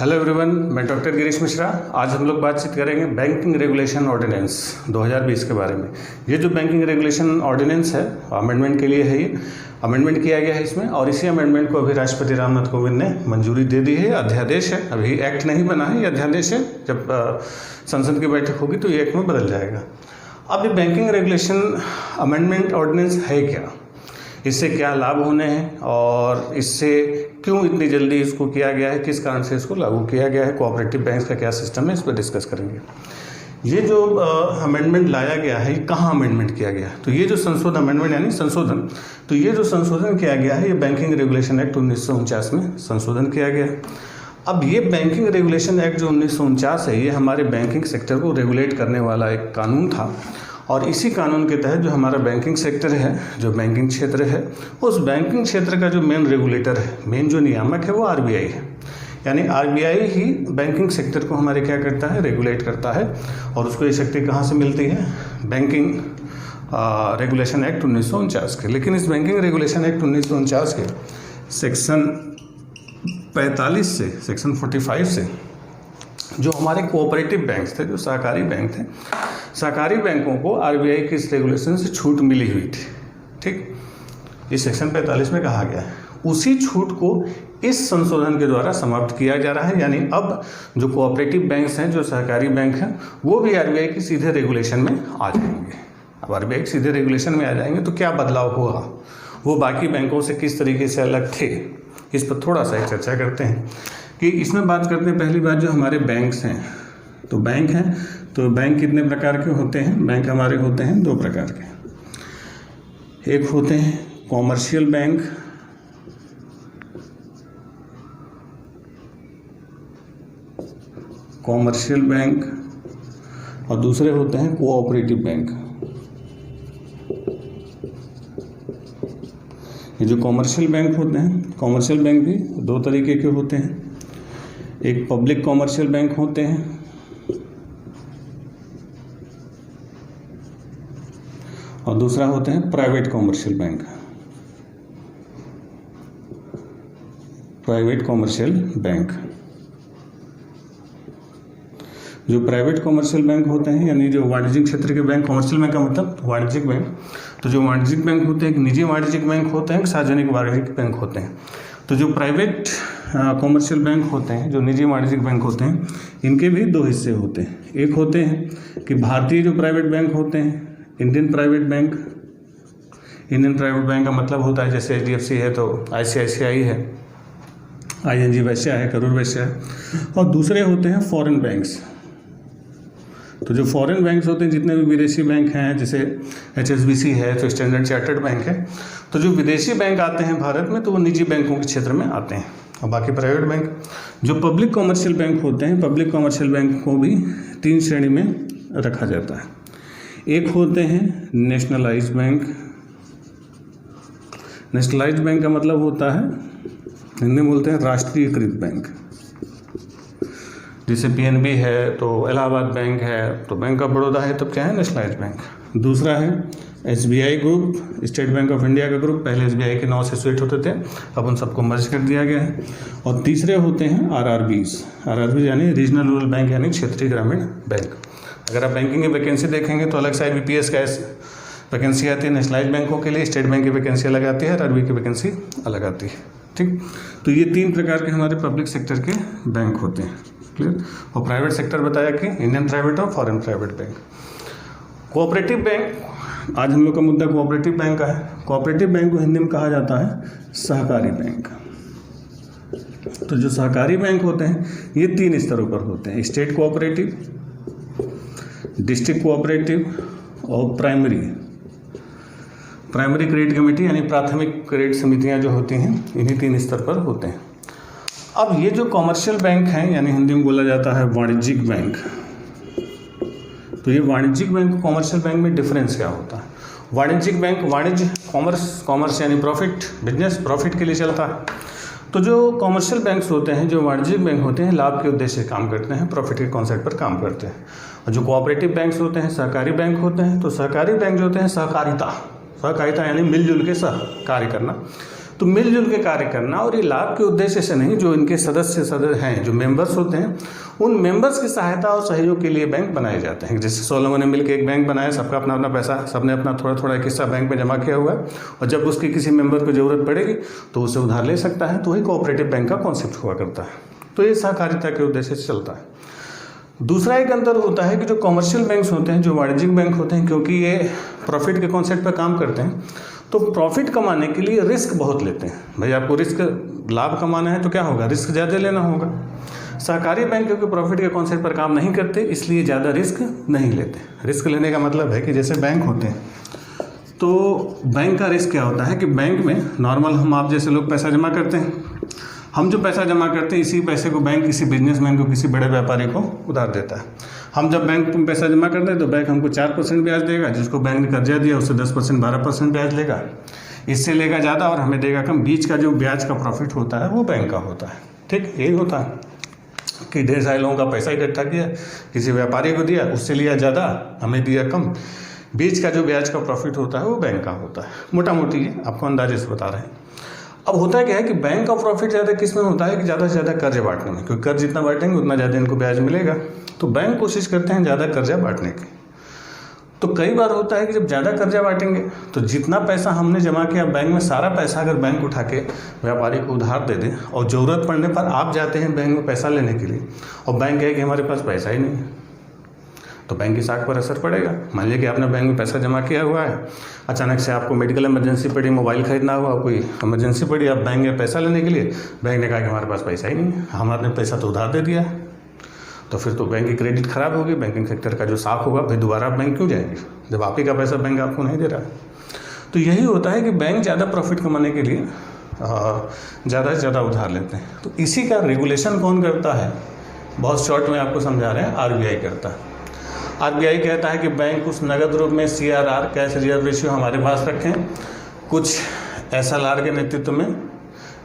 Hello everyone, मैं doctor Girish Mishra. आज हम लोग बातचीत करेंगे बैंकिंग रेगुलेशन ऑर्डिनेंस 2020 के बारे में। ये जो बैंकिंग रेगुलेशन ऑर्डिनेंस है, अमेंडमेंट के लिए है। ये अमेंडमेंट किया गया है इसमें, और इसी अमेंडमेंट को अभी राष्ट्रपति रामनाथ कोविंद ने मंजूरी दे दी है। अध्यादेश है, अभी एक्ट नहीं बना है, ये अध्यादेश है। जब संसद की बैठक होगी तो ये एक्ट में बदल जाएगा। अब ये बैंकिंग रेगुलेशन अमेंडमेंट ऑर्डिनेंस है क्या, इससे क्या लाभ होने हैं और इससे क्यों इतनी जल्दी इसको किया गया है, किस कारण से इसको लागू किया गया है, कोऑपरेटिव बैंक्स का क्या सिस्टम है, इस पर डिस्कस करेंगे। ये जो अमेंडमेंट लाया गया है, ये कहाँ अमेंडमेंट किया गया है? तो ये जो संशोधन, अमेंडमेंट यानी संशोधन, तो ये जो संशोधन किया गया है, ये बैंकिंग रेगुलेशन एक्ट 1949 में संशोधन किया गया है। अब ये बैंकिंग रेगुलेशन एक्ट जो 1949 है, ये हमारे बैंकिंग सेक्टर को रेगुलेट करने वाला एक कानून था। और इसी कानून के तहत जो हमारा बैंकिंग सेक्टर है, जो बैंकिंग क्षेत्र है, उस बैंकिंग क्षेत्र का जो मेन रेगुलेटर है, मेन जो नियामक है, वो आरबीआई है। यानी आरबीआई ही बैंकिंग सेक्टर को हमारे क्या करता है, रेगुलेट करता है। और उसको ये शक्ति कहाँ से मिलती है? बैंकिंग रेगुलेशन एक्ट 1949 के। लेकिन इस बैंकिंग रेगुलेशन एक्ट 1949 के सेक्शन 45 से, सेक्शन 45 से जो हमारे कोऑपरेटिव बैंक्स थे, जो सहकारी बैंक थे, सहकारी बैंकों को आरबीआई की इस रेगुलेशन से छूट मिली हुई थी। ठीक, इस सेक्शन 45 में कहा गया है। उसी छूट को इस संशोधन के द्वारा समाप्त किया जा रहा है। यानी अब जो कोऑपरेटिव बैंक्स हैं, जो सहकारी बैंक हैं, वो भी आरबीआई की सीधे रेगुलेशन में आ जाएंगे। अब आरबीआई सीधे रेगुलेशन में आ जाएंगे तो क्या बदलाव होगा, वो बाकी बैंकों से किस तरीके से अलग थे, इस पर थोड़ा सा चर्चा करते हैं। कि इसमें बात करते हैं, पहली बात जो हमारे बैंक्स हैं, तो बैंक हैं, तो बैंक कितने प्रकार के होते हैं? बैंक हमारे होते हैं दो प्रकार के। एक होते हैं कॉमर्शियल बैंक, कॉमर्शियल बैंक, और दूसरे होते हैं कोऑपरेटिव बैंक। ये जो कॉमर्शियल बैंक होते हैं, कॉमर्शियल बैंक भी दो तरीके के होते हैं। एक पब्लिक कॉमर्शियल बैंक होते हैं, और दूसरा होते हैं private commercial bank. Private commercial bank, जो प्राइवेट कॉमर्शियल बैंक होते हैं, यानी जो वाणिज्यिक क्षेत्र के बैंक, कॉमर्शियल बैंक का मतलब वाणिज्यिक बैंक। तो जो वाणिज्यिक बैंक होते हैं, एक निजी वाणिज्यिक बैंक होते हैं, एक सार्वजनिक वाणिज्यिक बैंक होते हैं। तो जो प्राइवेट कॉमर्शियल बैंक होते हैं, जो निजी वाणिज्यिक बैंक होते हैं, इनके भी दो हिस्से होते हैं। एक होते हैं कि भारतीय जो प्राइवेट बैंक होते हैं, Indian private bank. Indian private bank का मतलब होता है, जैसे एचडीएफसी है तो आईसीआईसीआई है, आईएनजी वैश्य है, करूर वैश्य है। और दूसरे होते हैं फॉरेन बैंक्स। तो जो फॉरेन बैंक्स होते हैं, जितने भी विदेशी बैंक हैं, जैसे एचएसबीसी है तो स्टैंडर्ड चार्टर्ड बैंक है, तो जो विदेशी बैंक आते हैं भारत में, तो वो निजी बैंकों के क्षेत्र में आते हैं। और बाकी प्राइवेट बैंक, जो पब्लिक कॉमर्शियल बैंक होते हैं, पब्लिक कॉमर्शियल बैंक को भी तीन श्रेणी में रखा जाता है। एक होते हैं नेशनलाइज्ड बैंक। नेशनलाइज्ड बैंक का मतलब होता है, हिंदी में बोलते हैं राष्ट्रीयकृत बैंक। जैसे पीएनबी है तो इलाहाबाद बैंक है, तो बैंक ऑफ बड़ौदा है, तब क्या है? Nationalised bank. दूसरा है SBI group, state bank of India का ग्रुप। पहले एसबीआई के नाम से स्वीट होते थे, अब उन सबको मर्ज कर दिया गया है। और तीसरे होते हैं आरआरबीज। आरआरबी यानी रीजनल रूरल बैंक, यानी क्षेत्रीय ग्रामीण बैंक। अगर आप बैंकिंग की वैकेंसी देखेंगे तो अलग से IBPS का वैकेंसी आती है नेशनलाइज्ड बैंकों के लिए, स्टेट बैंक की वैकेंसी अलग आती है, आरआरबी की वैकेंसी अलग आती है। ठीक, तो ये तीन प्रकार के हमारे पब्लिक सेक्टर के बैंक होते हैं। क्लियर? और प्राइवेट सेक्टर बताया कि इंडियन प्राइवेट और foreign private bank. Cooperative bank, आज हम लोग का मुद्दा कोऑपरेटिव बैंक का है। कोऑपरेटिव बैंक को हिंदी में कहा जाता है सहकारी बैंक। तो जो सहकारी बैंक होते हैं, ये तीन स्तरों पर होते हैं: स्टेट कोऑपरेटिव, डिस्ट्रिक्ट कोऑपरेटिव, और प्राइमरी क्रेडिट कमेटी, यानी प्राथमिक क्रेडिट समितियां जो होती हैं, इन्हीं तीन स्तर पर होते हैं। अब ये जो कॉमर्शियल बैंक हैं, यानी हिंदी में बोला जाता है वाणिज्यिक बैंक, तो ये वाणिज्यिक बैंक और कॉमर्शियल बैंक में डिफरेंस क्या होता है? वाणिज्यिक बैंक, वाणिज्य, कॉमर्स यानी प्रॉफिट, बिजनेस प्रॉफिट के लिए चलता है। तो जो कॉमर्शियल बैंक्स होते हैं, जो वाणिज्यिक बैंक होते हैं, लाभ के उद्देश्य से काम करते हैं, प्रॉफिट के कॉन्सेप्ट पर काम करते हैं। और जो कोऑपरेटिव बैंक्स होते हैं, सहकारी बैंक होते हैं, तो सहकारी बैंक जो होते हैं सहकारिता यानी मिलजुल के सह कार्य करना। तो मिलजुल के कार्य करना, और ये लाभ के उद्देश्य से नहीं, जो इनके सदस्य हैं, जो मेंबर्स होते हैं, उन मेंबर्स की सहायता और सहयोग के लिए बैंक बनाए जाते हैं। जैसे 16 लोगों ने मिलकर एक बैंक बनाया, सबका अपना अपना पैसा, सबने अपना थोड़ा थोड़ा एक हिस्सा बैंक में जमा किया हुआ है, और जब उसकी किसी मेंबर को ज़रूरत पड़ेगी तो उसे उधार ले सकता है। तो वही कोऑपरेटिव बैंक का कॉन्सेप्ट हुआ करता है। तो ये सहकारिता के उद्देश्य से चलता है। दूसरा एक अंतर होता है कि जो कॉमर्शियल बैंक्स होते हैं, जो वाणिज्यिक बैंक होते हैं, क्योंकि ये प्रॉफिट के कॉन्सेप्ट पर काम करते हैं, तो प्रॉफिट कमाने के लिए रिस्क बहुत लेते हैं। भाई आपको लाभ कमाना है तो क्या होगा, रिस्क ज़्यादा लेना होगा। सहकारी बैंक क्योंकि प्रॉफिट के कॉन्सेप्ट पर काम नहीं करते, इसलिए ज़्यादा रिस्क नहीं लेते। रिस्क लेने का मतलब है कि जैसे बैंक होते हैं, तो बैंक का रिस्क क्या होता है कि बैंक में नॉर्मल हम आप जैसे लोग पैसा जमा करते हैं, हम जो पैसा जमा करते हैं इसी पैसे को बैंक किसी बिजनेसमैन को, किसी बड़े व्यापारी को उधार देता है। हम जब बैंक में पैसा जमा करते हैं तो बैंक हमको 4% ब्याज देगा, जिसको बैंक ने कर्जा दिया उससे 10% 12% ब्याज लेगा, इससे लेगा ज़्यादा और हमें देगा कम। बीच का जो ब्याज का प्रॉफिट होता है वो बैंक का होता है। ठीक यही होता है कि ढेर सारे लोगों का पैसा इकट्ठा किया, किसी व्यापारी को दिया, उससे लिया ज़्यादा, हमें दिया कम, बीच का जो ब्याज का प्रॉफिट होता है वो बैंक का होता है। मोटा मोटी ये आपको अंदाजे से बता रहे हैं। अब होता क्या है कि बैंक का प्रॉफिट ज़्यादा किस में होता है कि ज़्यादा से ज़्यादा कर्ज बांटने में, क्योंकि कर्ज जितना बांटेंगे उतना ज़्यादा इनको ब्याज मिलेगा। तो बैंक कोशिश करते हैं ज़्यादा कर्जा बांटने की। तो कई बार होता है कि जब ज़्यादा कर्जा बांटेंगे तो जितना पैसा हमने जमा किया बैंक में, सारा पैसा अगर बैंक उठा के व्यापारी को उधार दे दें और ज़रूरत पड़ने पर आप जाते हैं बैंक में पैसा लेने के लिए और बैंक कहे कि हमारे पास पैसा ही नहीं है, तो बैंक की साख पर असर पड़ेगा। मान लीजिए कि आपने बैंक में पैसा जमा किया हुआ है, अचानक से आपको मेडिकल इमरजेंसी पड़ी, मोबाइल खरीदना हुआ, कोई इमरजेंसी पड़ी, आप बैंक में पैसा लेने के लिए, बैंक ने कहा कि हमारे पास पैसा ही नहीं है, हमारे पैसा तो उधार दे दिया है, तो फिर तो बैंक की क्रेडिट खराब होगी, बैंकिंग सेक्टर का जो साख होगा, फिर दोबारा आप बैंक क्यों जाएंगे जब आप ही का पैसा बैंक आपको नहीं दे रहा है। तो यही होता है कि बैंक ज़्यादा प्रॉफिट कमाने के लिए ज़्यादा से ज़्यादा उधार लेते हैं। तो इसी का रेगुलेशन कौन करता है, बहुत शॉर्ट में आपको समझा रहे हैं, आरबीआई करता है। आरबीआई कहता है कि बैंक कुछ नगद रूप में सीआरआर, कैश रिजर्व रेशियो हमारे पास रखें, कुछ एसएलआर के नेतृत्व में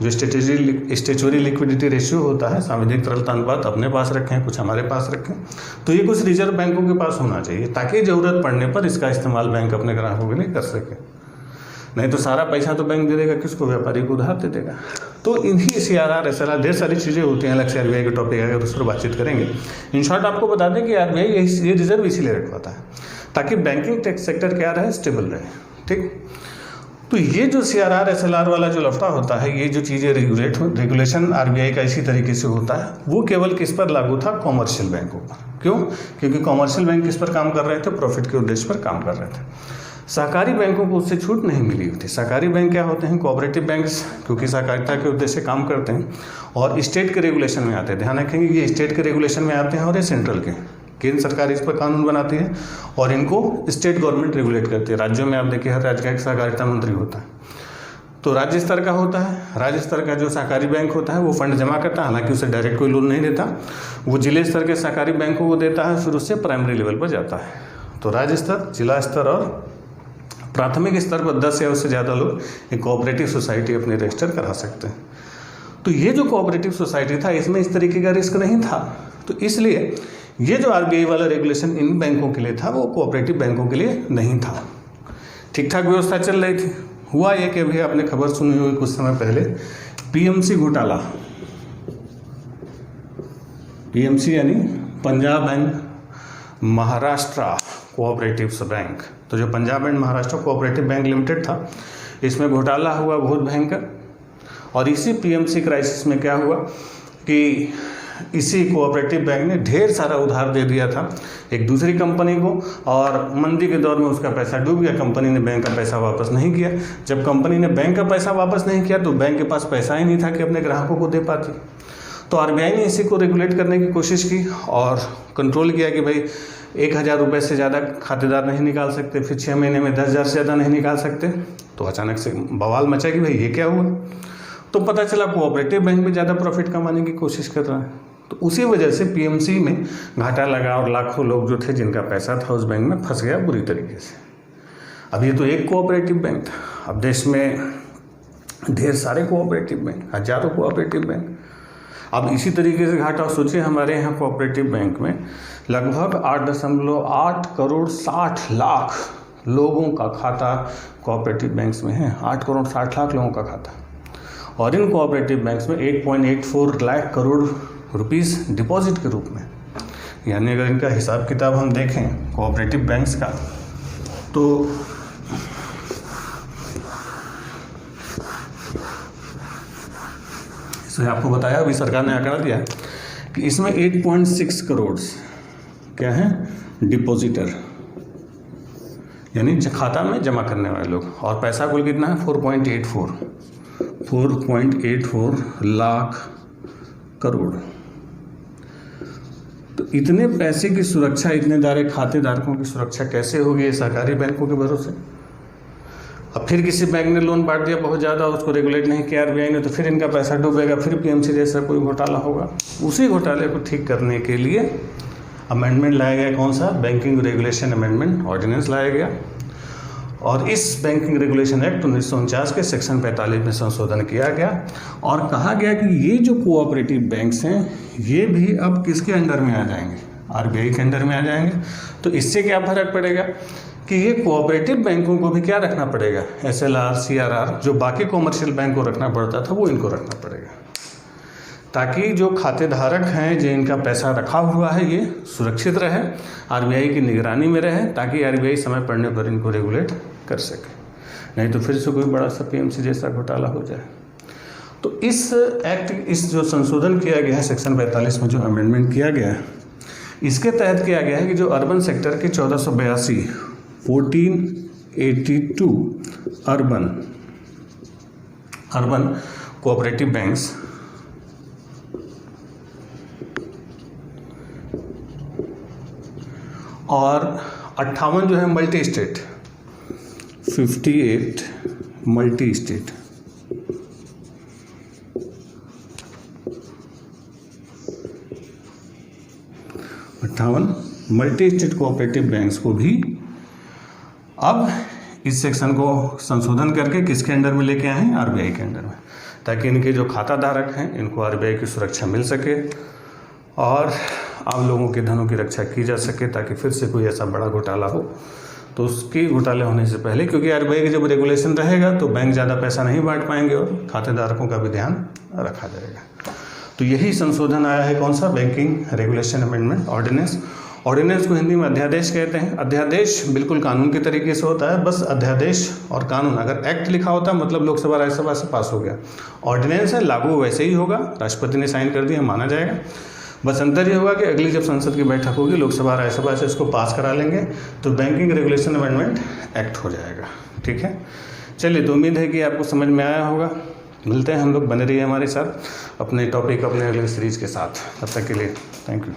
जो स्टेचुरी लिक्विडिटी रेशियो होता है, सावधिक तरलता अनुपात, अपने पास रखें, कुछ हमारे पास रखें। तो ये कुछ रिजर्व बैंकों के पास होना चाहिए ताकि ज़रूरत पड़ने पर इसका इस्तेमाल बैंक अपने ग्राहकों के लिए कर सके। नहीं तो सारा पैसा तो बैंक दे देगा किसको, व्यापारी को उधार दे देगा। तो इन्हीं सीआरआर, एसएलआर, ढेर सारी चीज़ें होती हैं, अलग से आरबीआई के टॉपिक है, उस पर बातचीत करेंगे। इन शॉर्ट आपको बता दें कि आरबीआई ये रिजर्व इसीलिए रखवाता है ताकि बैंकिंग सेक्टर क्या रहे, स्टेबल रहे। ठीक, तो ये जो सीआरआर एसएलआर वाला जो लफड़ा होता है, ये जो चीज़ें रेगुलेशन आरबीआई का इसी तरीके से होता है, वो केवल किस पर लागू था, कॉमर्शियल बैंकों पर। क्यों? क्योंकि कॉमर्शियल बैंक किस पर काम कर रहे थे, प्रॉफिट के उद्देश्य पर काम कर रहे थे। सहकारी बैंकों को उससे छूट नहीं मिली हुई थी। सहकारी बैंक क्या होते हैं, कोऑपरेटिव बैंक्स, क्योंकि सहकारिता के उद्देश्य से काम करते हैं और स्टेट के रेगुलेशन में आते हैं। ध्यान रखेंगे ये स्टेट के रेगुलेशन में आते हैं और ये सेंट्रल के, केंद्र सरकार इस पर कानून बनाती है और इनको स्टेट गवर्नमेंट रेगुलेट करती है। राज्यों में आप देखिए हर राज्य का एक सहकारिता मंत्री होता है, तो राज्य स्तर का होता है। राज्य स्तर का जो सहकारी बैंक होता है वो फंड जमा करता है, हालांकि उसे डायरेक्ट कोई लोन नहीं देता, वो जिले स्तर के सहकारी बैंकों को देता है, फिर उससे प्राइमरी लेवल पर जाता है। तो राज्य स्तर, जिला स्तर और प्राथमिक स्तर पर 10 या उससे ज़्यादा लोग एक कोऑपरेटिव सोसाइटी अपनी रजिस्टर करा सकते हैं। तो ये जो कोऑपरेटिव सोसाइटी था इसमें इस तरीके का रिस्क नहीं था, तो इसलिए ये जो आरबीआई वाला रेगुलेशन इन बैंकों के लिए था वो कोऑपरेटिव बैंकों के लिए नहीं था। ठीक ठाक व्यवस्था चल रही थी। हुआ ये कि अभी आपने खबर सुनी हुई कुछ समय पहले, पीएमसी घोटाला, पीएमसी यानी Punjab and Maharashtra cooperative bank. तो जो Punjab and Maharashtra cooperative bank limited था, इसमें घोटाला हुआ बहुत भयंकर। और इसी पीएमसी क्राइसिस में क्या हुआ कि इसी कोऑपरेटिव बैंक ने ढेर सारा उधार दे दिया था एक दूसरी कंपनी को, और मंदी के दौर में उसका पैसा डूब गया। कंपनी ने बैंक का पैसा वापस नहीं किया। जब कंपनी ने बैंक का पैसा वापस नहीं किया तो बैंक के पास पैसा ही नहीं था कि अपने ग्राहकों को दे पाती। तो आरबीआई ने इसी को रेगुलेट करने की कोशिश की और कंट्रोल किया कि भाई 1000 रुपये से ज़्यादा खातेदार नहीं निकाल सकते, फिर 6 महीने में 10,000 से ज़्यादा नहीं निकाल सकते। तो अचानक से बवाल मचा कि भाई ये क्या हुआ। तो पता चला कोऑपरेटिव बैंक में ज़्यादा प्रॉफिट कमाने की कोशिश कर रहा है। तो उसी वजह से पीएमसी में घाटा लगा और लाखों लोग जो थे जिनका पैसा था उस बैंक में फंस गया बुरी तरीके से। अब ये तो एक कोऑपरेटिव बैंक था, अब देश में ढेर सारे कोऑपरेटिव बैंक, हजारों कोऑपरेटिव बैंक। अब इसी तरीके से घाटा सोचिए, हमारे यहाँ कोऑपरेटिव बैंक में लगभग 8.8 करोड़ 60 लाख लोगों का खाता कोऑपरेटिव बैंक्स में है। 8 करोड़ 60 लाख लोगों का खाता। और इन कोऑपरेटिव बैंक्स में 8.84 लाख करोड़ रुपीस डिपॉजिट के रूप में। यानी अगर इनका हिसाब किताब हम देखें कोऑपरेटिव बैंक्स का, तो इसमें आपको बताया, अभी सरकार ने आंकड़ा दिया कि इसमें 8.6 करोड़ क्या है डिपॉजिटर, यानी खाता में जमा करने वाले लोग, और पैसा कुल कितना है 4.84 लाख करोड़। तो इतने पैसे की सुरक्षा, इतने दारे खातेदारकों की सुरक्षा कैसे होगी सरकारी बैंकों के भरोसे। अब फिर किसी बैंक ने लोन बांट दिया बहुत ज़्यादा, उसको रेगुलेट नहीं किया आरबीआई ने, तो फिर इनका पैसा डूबेगा, फिर पीएमसी जैसा कोई घोटाला होगा। उसी घोटाले को ठीक करने के लिए अमेंडमेंट लाया गया। कौन सा? बैंकिंग रेगुलेशन अमेंडमेंट ऑर्डिनेंस लाया गया, और इस बैंकिंग रेगुलेशन एक्ट 1949 के सेक्शन 45 में संशोधन किया गया और कहा गया कि ये जो कोऑपरेटिव बैंक्स हैं ये भी अब किसके अंडर में आ जाएंगे? आरबीआई के अंडर में आ जाएंगे। तो इससे क्या फर्क पड़ेगा कि ये कोऑपरेटिव बैंकों को भी क्या रखना पड़ेगा? एसएलआर, सीआरआर, जो बाकी कॉमर्शियल बैंक को रखना पड़ता था वो इनको रखना पड़ेगा, ताकि जो खातेधारक हैं जिनका पैसा रखा हुआ है ये सुरक्षित रहे, आरबीआई की निगरानी में रहे, ताकि आरबीआई समय पड़ने पर इनको रेगुलेट कर सके। नहीं तो फिर से कोई बड़ा सा पीएमसी जैसा घोटाला हो जाए। तो इस एक्ट, इस जो संशोधन किया गया है सेक्शन 45 में जो अमेंडमेंट किया गया है, इसके तहत किया गया है कि जो अर्बन सेक्टर के 1482 अर्बन कोऑपरेटिव बैंक्स और 58 जो है multi state, 58 multi state, multi state cooperative banks को भी अब इस सेक्शन को संशोधन करके किसके अंडर में लेके आए हैं? आरबीआई के अंडर में, ताकि इनके जो खाता धारक हैं इनको आरबीआई की सुरक्षा मिल सके और आम लोगों के धनों की रक्षा की जा सके, ताकि फिर से कोई ऐसा बड़ा घोटाला हो तो उसकी घोटाले होने से पहले, क्योंकि आरबीआई का जब रेगुलेशन रहेगा तो बैंक ज़्यादा पैसा नहीं बांट पाएंगे और खातेदारकों का भी ध्यान रखा जाएगा। तो यही संशोधन आया है, कौन सा? Banking regulation amendment ordinance. Ordinance को हिंदी में अध्यादेश कहते हैं। अध्यादेश बिल्कुल कानून के तरीके से होता है, बस अध्यादेश और कानून, अगर एक्ट लिखा होता है मतलब लोकसभा राज्यसभा से पास हो गया। ऑर्डिनेंस है, लागू वैसे ही होगा, राष्ट्रपति ने साइन कर दिया, माना जाएगा। बस अंतर ये होगा कि अगली जब संसद की बैठक होगी लोकसभा राज्यसभा से इसको पास करा लेंगे तो बैंकिंग रेगुलेशन अमेंडमेंट एक्ट हो जाएगा। ठीक है, चलिए, तो उम्मीद है कि आपको समझ में आया होगा। मिलते हैं हम लोग, बने रहिए हमारे साथ अपने टॉपिक, अपने अगले सीरीज के साथ। तब तक के लिए थैंक यू।